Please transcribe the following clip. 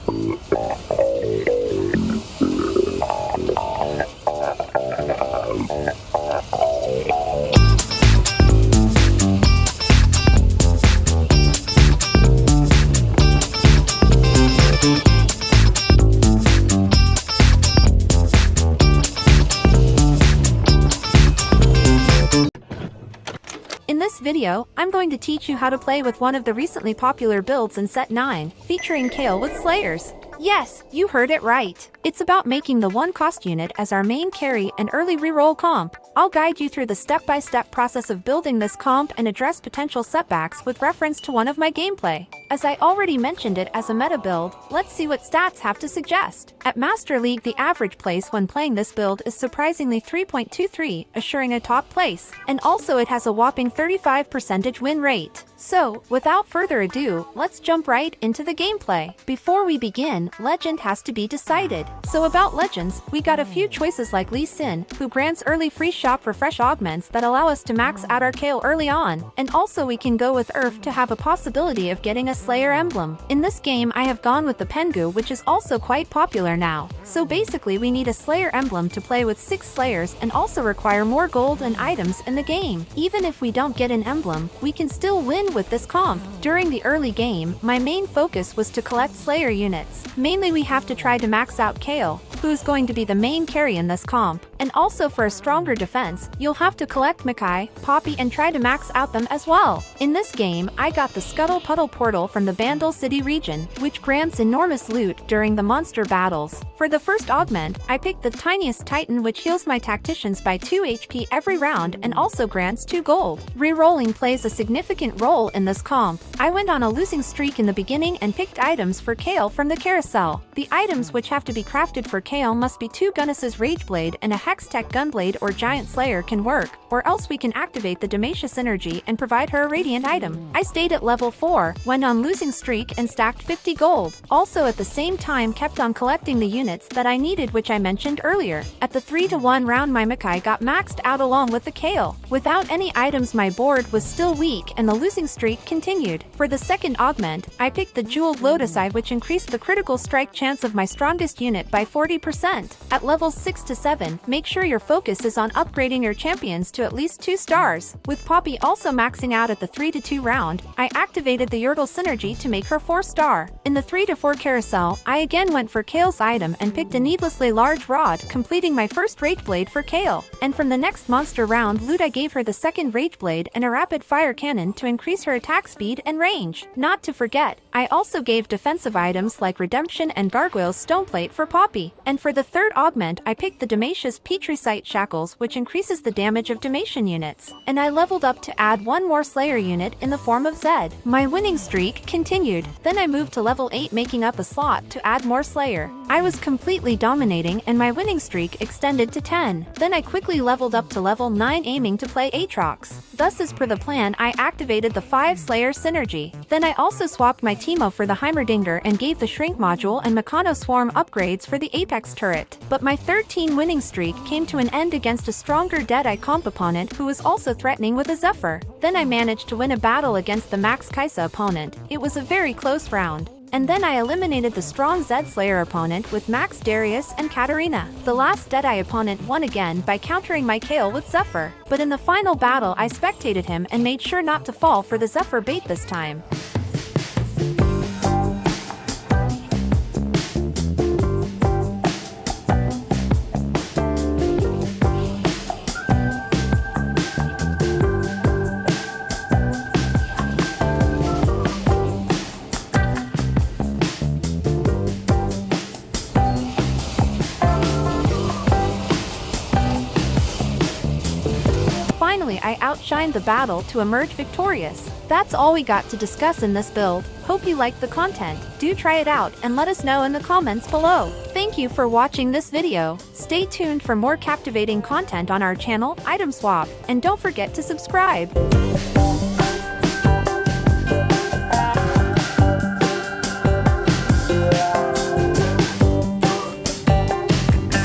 In this video, I'm going to teach you how to play with one of the recently popular builds in Set 9, featuring Kayle with Slayers. Yes, you heard it right. It's about making the one cost unit as our main carry and early reroll comp. I'll guide you through the step-by-step process of building this comp and address potential setbacks with reference to one of my gameplay. As I already mentioned it as a meta build, let's see what stats have to suggest. At Master League, the average place when playing this build is surprisingly 3.23, assuring a top place. And also it has a whopping 35% win rate. So, without further ado, let's jump right into the gameplay. Before we begin, Legend has to be decided. So about Legends, we got a few choices like Lee Sin, who grants early free shop refresh augments that allow us to max out our Kayle early on, and also we can go with Earth to have a possibility of getting a Slayer emblem. In this game I have gone with the Pengu, which is also quite popular now. So basically we need a Slayer emblem to play with 6 Slayers and also require more gold and items in the game. Even if we don't get an emblem, we can still win with this comp. During the early game, my main focus was to collect Slayer units. Mainly we have to try to max out Kayle, who's going to be the main carry in this comp. And also for a stronger defense, you'll have to collect Makai, Poppy and try to max out them as well. In this game, I got the Scuttle Puddle Portal from the Bandle City region, which grants enormous loot during the monster battles. For the first augment, I picked the Tiniest Titan, which heals my tacticians by 2 HP every round and also grants 2 gold. Rerolling plays a significant role in this comp. I went on a losing streak in the beginning and picked items for Kayle from the carousel. The items which have to be crafted for Kayle must be 2 Gunnis's Rageblade and a Hextech Gunblade or Giant Slayer can work, or else we can activate the Demacia synergy and provide her a radiant item. I stayed at level 4, went on losing streak and stacked 50 gold. Also at the same time kept on collecting the units that I needed, which I mentioned earlier. At the 3-to-1 round my Makai got maxed out along with the Kayle. Without any items my board was still weak and the losing streak continued. For the second augment, I picked the Jeweled Lotus Eye, which increased the critical strike chance of my strongest unit by 40%. At levels 6 to 7, make sure your focus is on upgrading your champions to at least 2 stars. With Poppy also maxing out at the 3-to-2 round, I activated the Yurgle synergy to make her 4-star. In the 3-to-4 carousel, I again went for Kayle's item and picked a needlessly large rod, completing my first Rageblade for Kayle. And from the next monster round loot I gave her the second Rageblade and a rapid fire cannon to increase her attack speed and range. Not to forget, I also gave defensive items like Redemption and Gargoyle's Stoneplate for Poppy. And for the third augment I picked the Demacia's Petricite Shackles, which increases the damage of Demacian units. And I leveled up to add one more Slayer unit in the form of Zed. My winning streak continued. Then I moved to level 8, making up a slot to add more Slayer. I was completely dominating and my winning streak extended to 10. Then I quickly leveled up to level 9, aiming to play Aatrox. Thus as per the plan I activated the 5 Slayer synergy. Then I also swapped my Teemo for the Heimerdinger and gave the Shrink module and Meccano Swarm upgrades for the Apex turret. But my 13 winning streak came to an end against a stronger Deadeye comp opponent who was also threatening with a Zephyr. Then I managed to win a battle against the Max Kaisa opponent. It was a very close round. And then I eliminated the strong Zed Slayer opponent with Max Darius and Katarina. The last Deadeye opponent won again by countering my Kayle with Zephyr. But in the final battle I spectated him and made sure not to fall for the Zephyr bait this time. Finally, I outshined the battle to emerge victorious. That's all we got to discuss in this build. Hope you liked the content. Do try it out and let us know in the comments below. Thank you for watching this video. Stay tuned for more captivating content on our channel, Item Swap, and don't forget to subscribe.